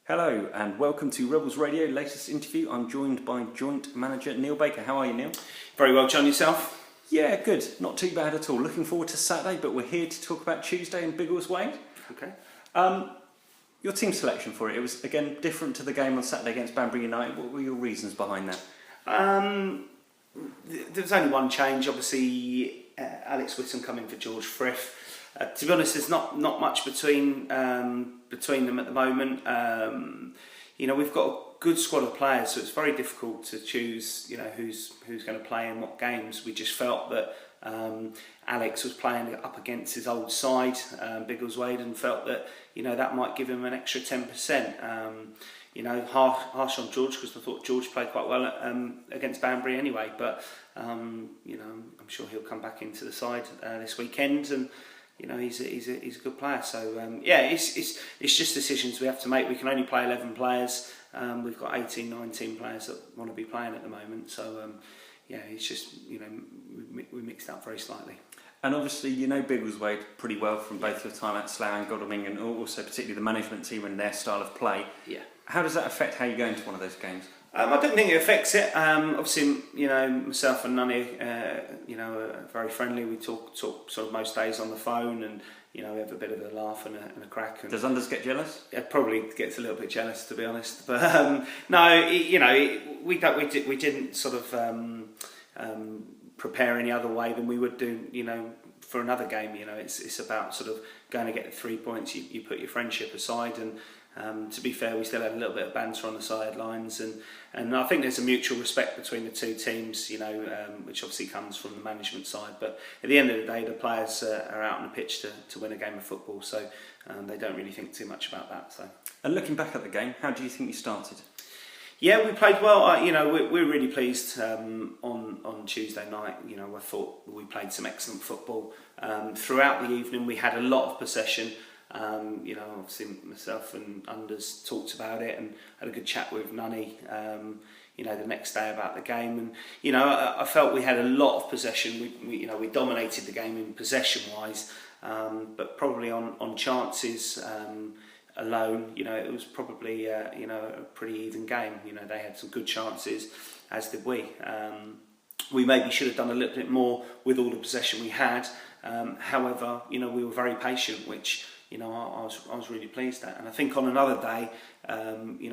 Hello and welcome to Rebels Radio, latest interview. I'm joined by joint manager Neil Baker. How are you, Neil? Very well, John, yourself? Yeah, good. Not too bad at all. Looking forward to Saturday, but we're here to talk about Tuesday in Biggleswade. Okay. Your team selection for it was, again, different to the game on Saturday against Banbury United. What were your reasons behind that? There was only one change, obviously. Alex Whittam coming for George Frith. To be honest, there's not much between them at the moment. We've got a good squad of players, so it's very difficult to choose, who's going to play in what games. We just felt that Alex was playing up against his old side, Biggleswade, and felt that that might give him an extra 10%. Harsh on George, because I thought George played quite well against Banbury anyway. But I'm sure he'll come back into the side this weekend, and he's a good player. So it's just decisions we have to make. We can only play 11 players. We've got 18, 19 players that want to be playing at the moment. So it's just we mixed up very slightly. And obviously, Biggleswade pretty well from both your time at Slough and Godalming, and also particularly the management team and their style of play. Yeah. How does that affect how you go into one of those games? I don't think it affects it. Obviously, myself and Nunny, are very friendly. We talk sort of most days on the phone, and we have a bit of a laugh and a crack. And does Unders get jealous? It probably gets a little bit jealous, to be honest. But no, we didn't sort of prepare any other way than we would do, for another game. It's about sort of going to get the 3 points. You put your friendship aside, and to be fair, we still had a little bit of banter on the sidelines, and I think there's a mutual respect between the two teams, which obviously comes from the management side. But at the end of the day, the players are out on the pitch to win a game of football, so they don't really think too much about that. So. And looking back at the game, how do you think you started? Yeah, we played well. We're really pleased on Tuesday night. I thought we played some excellent football. Throughout the evening, we had a lot of possession. Obviously myself and Unders talked about it and had a good chat with Nunny, the next day about the game. And, I felt we had a lot of possession. We dominated the game in possession-wise, but probably on chances alone, it was probably, a pretty even game. They had some good chances, as did we. We maybe should have done a little bit more with all the possession we had. However, we were very patient, which I was really pleased at. And I think on another day,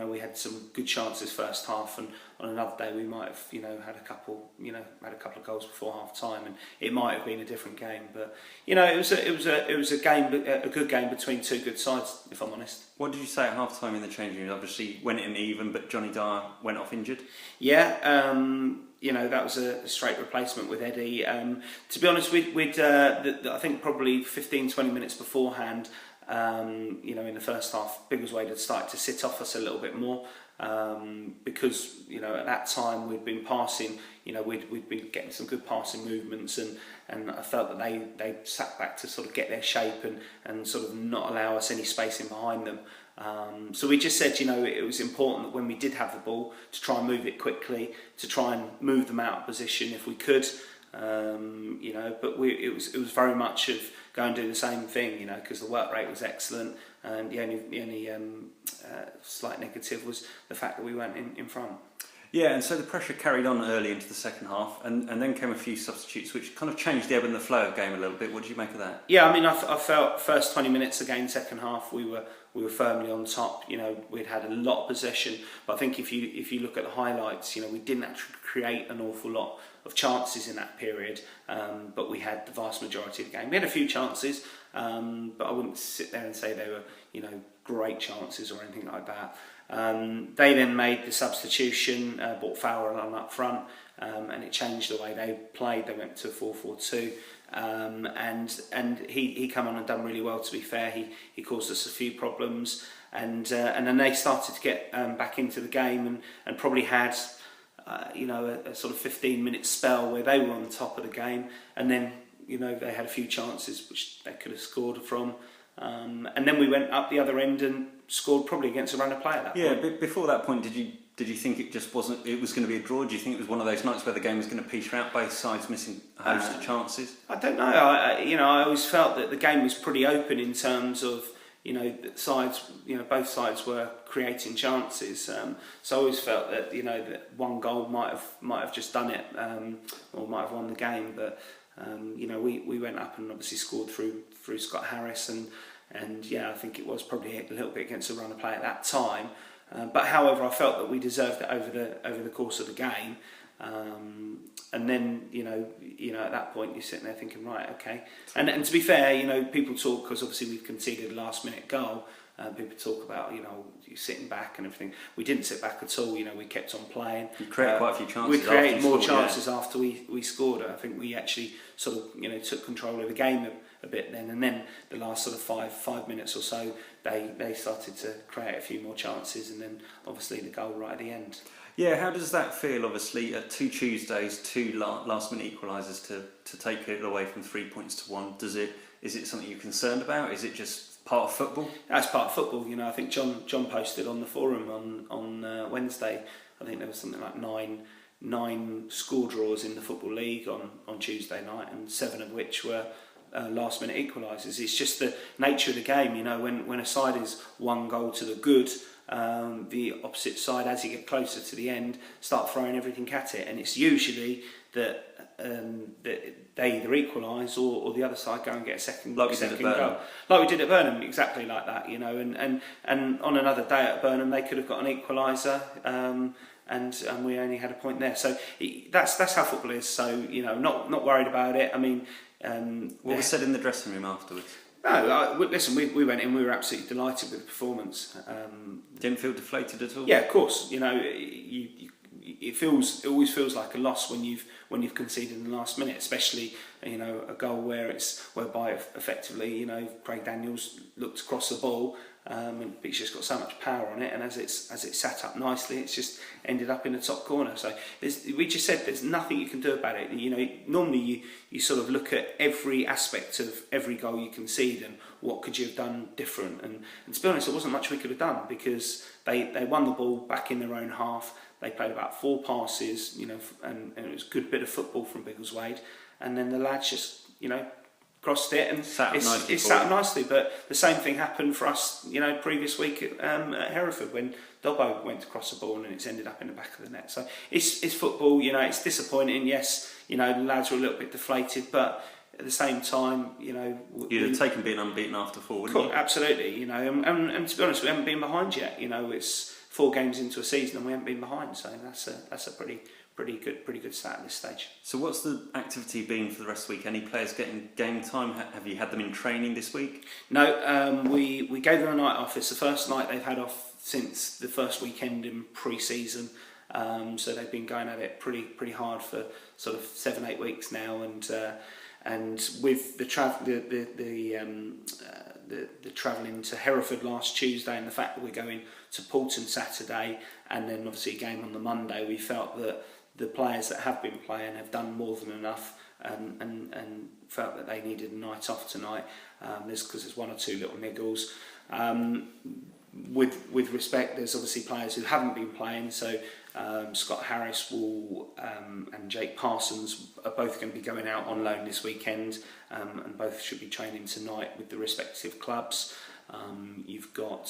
we had some good chances first half, and on another day we might have, had a couple of goals before half time, and it might have been a different game. But it was a good game between two good sides, if I'm honest. What did you say at half time in the changing room? Obviously went in even, but Johnny Dyer went off injured. Yeah. That was a straight replacement with Eddie. To be honest, I think probably 15-20 minutes beforehand, in the first half, Biggleswade had started to sit off us a little bit more, because at that time we'd been passing, we'd been getting some good passing movements, and I felt that they sat back to sort of get their shape and sort of not allow us any space in behind them. So we just said, it was important that when we did have the ball, to try and move it quickly, to try and move them out of position if we could. But it was very much of go and do the same thing, because the work rate was excellent, and the only slight negative was the fact that we weren't in front. Yeah, and so the pressure carried on early into the second half, and then came a few substitutes, which kind of changed the ebb and the flow of the game a little bit. What did you make of that? Yeah, I felt first 20 minutes again, second half, we were firmly on top. We'd had a lot of possession, but I think if you look at the highlights, we didn't actually create an awful lot of chances in that period, but we had the vast majority of the game. We had a few chances, but I wouldn't sit there and say they were, great chances or anything like that. They then made the substitution, brought Fowler on up front, and it changed the way they played. They went to 4-4-2, and he come on and done really well. To be fair, he caused us a few problems, and then they started to get back into the game, and probably had a sort of 15-minute spell where they were on top of the game, and then they had a few chances which they could have scored from. And then we went up the other end and scored probably against a runner player at that point. Yeah, before that point, did you think it just wasn't? It was going to be a draw? Do you think it was one of those nights where the game was going to peter out, both sides missing a host of chances? I don't know. I always felt that the game was pretty open in terms of sides, both sides were creating chances. So I always felt that that one goal might have just done it, or might have won the game. But we went up and obviously scored through Scott Harris, and yeah, I think it was probably a little bit against the run of play at that time. But however, I felt that we deserved it over the course of the game. And then at that point you're sitting there thinking, right, okay. And to be fair, people talk, because obviously we've conceded a last minute goal. People talk about you sitting back and everything. We didn't sit back at all. We kept on playing. You created quite a few chances. We created more chances after we scored. I think we actually sort of took control of the game a bit then. And then the last sort of five minutes or so, they started to create a few more chances, and then obviously the goal right at the end. Yeah, how does that feel? Obviously, 2 Tuesdays, 2 last-minute equalisers to take it away from 3 points to 1. Is it something you're concerned about? Is it just part of football? That's part of football. I think John posted on the forum on Wednesday. I think there was something like nine score draws in the Football League on Tuesday night, and 7 of which were last-minute equalisers. It's just the nature of the game. When a side is 1 goal to the good, the opposite side, as you get closer to the end, start throwing everything at it, and it's usually that they either equalise or the other side go and get a second goal. Like we did at Burnham, exactly like that. And on another day at Burnham, they could have got an equaliser, and we only had a point there. So that's how football is. So not worried about it. I mean, what was said in the dressing room afterwards? No, listen, we went in, we were absolutely delighted with the performance. Didn't feel deflated at all? Yeah, of course. It always feels like a loss when you've conceded in the last minute, especially a goal whereby effectively Craig Daniels looked across the ball, and it's just got so much power on it, and as it sat up nicely, it's just ended up in the top corner. So we just said there's nothing you can do about it. Normally you sort of look at every aspect of every goal you concede and what could you have done different. And to be honest, there wasn't much we could have done, because they won the ball back in their own half. They played about 4 passes, and it was a good bit of football from Biggleswade, and then the lads just crossed it, and it sat up nicely. But the same thing happened for us, previous week at Hereford, when Dobbo went to cross the ball and it's ended up in the back of the net. So it's football. It's disappointing. Yes, the lads were a little bit deflated, but at the same time, you'd have taken being unbeaten after 4, wouldn't you? Absolutely. And to be honest, we haven't been behind yet. It's 4 games into a season and we haven't been behind. So that's a pretty good start at this stage. So what's the activity been for the rest of the week? Any players getting game time? Have you had them in training this week? No, we gave them a night off. It's the first night they've had off since the first weekend in pre-season. So they've been going at it pretty hard for sort of 7-8 weeks now, and with the travelling to Hereford last Tuesday, and the fact that we're going to Poulton Saturday, and then obviously a game on the Monday, we felt that the players that have been playing have done more than enough, and felt that they needed a night off tonight. Because there's 1 or 2 little niggles. With respect, there's obviously players who haven't been playing. So Scott Harris and Jake Parsons are both going to be going out on loan this weekend, and both should be training tonight with the respective clubs. You've got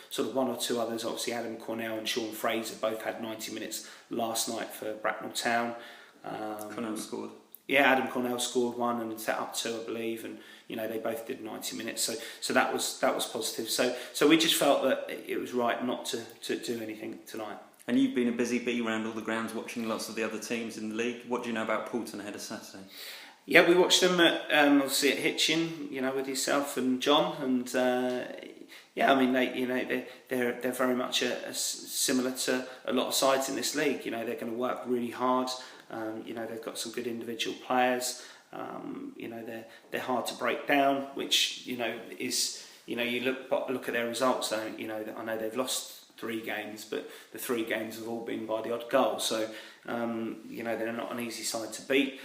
sort of 1 or 2 others. Obviously, Adam Cornell and Sean Fraser both had 90 minutes last night for Bracknell Town. Cornell scored. Yeah, Adam Cornell scored 1 and set up 2, I believe, and they both did 90 minutes. So that was positive. So we just felt that it was right not to do anything tonight. And you've been a busy bee around all the grounds, watching lots of the other teams in the league. What do you know about Poulton ahead of Saturday? Yeah, we watched them obviously at Hitchin, with yourself and John, and I mean they're very much similar to a lot of sides in this league. They're going to work really hard. They've got some good individual players. They're hard to break down, which is you look at their results. I know they've lost 3 games, but the 3 games have all been by the odd goal. So they're not an easy side to beat.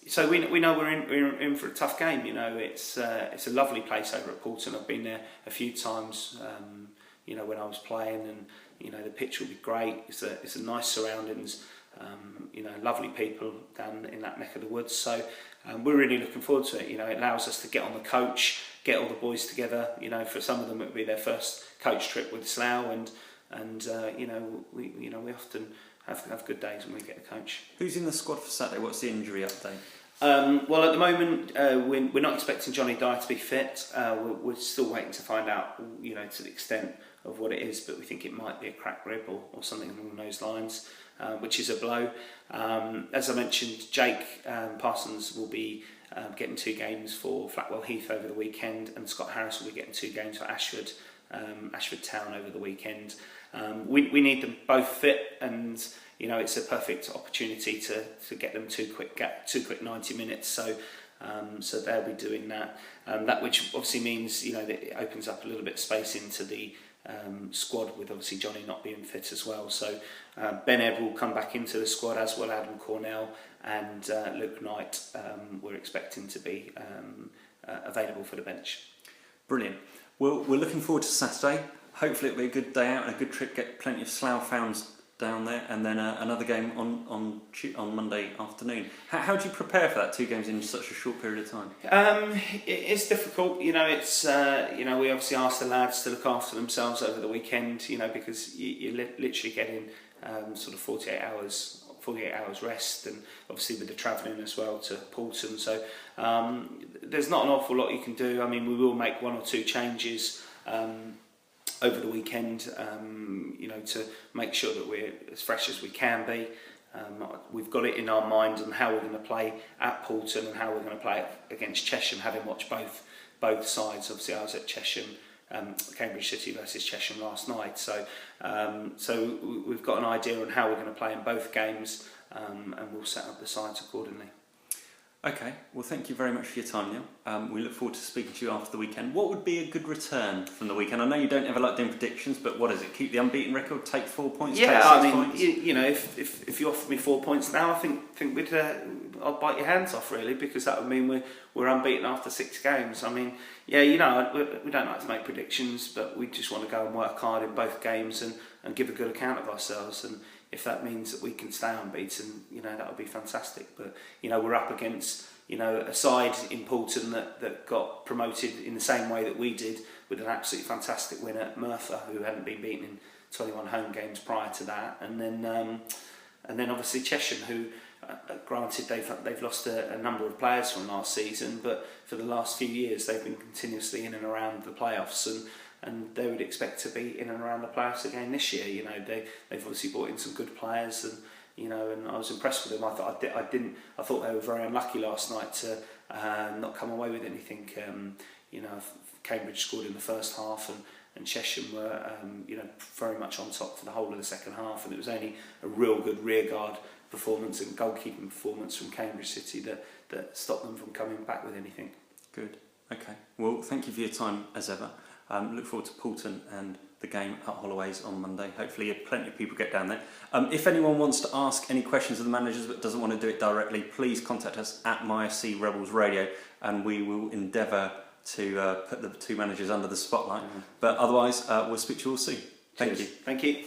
So we know we're in for a tough game. It's a lovely place over at Poulton. I've been there a few times. When I was playing, and the pitch will be great. It's a nice surroundings. Lovely people down in that neck of the woods. So we're really looking forward to it. It allows us to get on the coach, get all the boys together. You know, for some of them it would be their first coach trip with Slough, and you know, we often have good days when we get a coach. Who's in the squad for Saturday? What's the injury update? Well, at the moment, we're not expecting Johnny Dye to be fit. We're still waiting to find out, you know, to the extent of what it is, but we think it might be a cracked rib or something along those lines, which is a blow. As I mentioned, Jake Parsons will be getting 2 games for Flatwell Heath over the weekend, and Scott Harris will be getting 2 games for Ashford Town over the weekend. We need them both fit, and you know, it's a perfect opportunity to get them two quick 90 minutes. So they'll be doing that. That which obviously means, you know, that it opens up a little bit of space into the squad, with obviously Johnny not being fit as well. So Ben Ebb will come back into the squad, as will Adam Cornell, and Luke Knight we're expecting to be available for the bench. Brilliant. Well, we're looking forward to Saturday. Hopefully it'll be a good day out and a good trip. Get plenty of Slough fans down there, and then another game on Monday afternoon. How do you prepare for that, 2 games in such a short period of time? It's difficult, you know. It's you know, we obviously ask the lads to look after themselves over the weekend, you know, because you're literally getting sort of 48 hours rest, and obviously with the travelling as well to Poulton. So there's not an awful lot you can do. I mean, we will make 1 or 2 changes over the weekend, you know, to make sure that we're as fresh as we can be. We've got it in our mind on how we're going to play at Poulton and how we're going to play against Chesham, having watched both sides. Obviously, I was at Chesham, Cambridge City versus Chesham last night. So we've got an idea on how we're going to play in both games, and we'll set up the sides accordingly. Okay, well, thank you very much for your time, Neil. We look forward to speaking to you after the weekend. What would be a good return from the weekend? I know you don't ever like doing predictions, but what is it? Keep the unbeaten record, take 4 points, yeah, take 6 I mean, points? you know, if you offered me 4 points now, I think we'd I'll bite your hands off, really, because that would mean we're unbeaten after 6 games. I mean, yeah, you know, we don't like to make predictions, but we just want to go and work hard in both games and give a good account of ourselves. And if that means that we can stay unbeaten, you know, that would be fantastic. But you know, we're up against, you know, a side in Poulton that got promoted in the same way that we did, with an absolutely fantastic win at Merthyr, who hadn't been beaten in 21 home games prior to that, and then obviously Chesham, who granted they've lost a number of players from last season, but for the last few years they've been continuously in and around the playoffs, and they would expect to be in and around the playoffs again this year. You know, they've obviously brought in some good players, and you know, and I was impressed with them. I thought they were very unlucky last night to not come away with anything. You know, Cambridge scored in the first half, and Chesham were you know, very much on top for the whole of the second half, and it was only a real good rearguard performance and goalkeeping performance from Cambridge City that stopped them from coming back with anything. Good. Okay. Well, thank you for your time as ever. Look forward to Poulton and the game at Holloway's on Monday. Hopefully plenty of people get down there. If anyone wants to ask any questions of the managers but doesn't want to do it directly, please contact us at MyFC Rebels Radio, and we will endeavour to put the 2 managers under the spotlight. But otherwise, we'll speak to you all soon. Thank you. Thank you.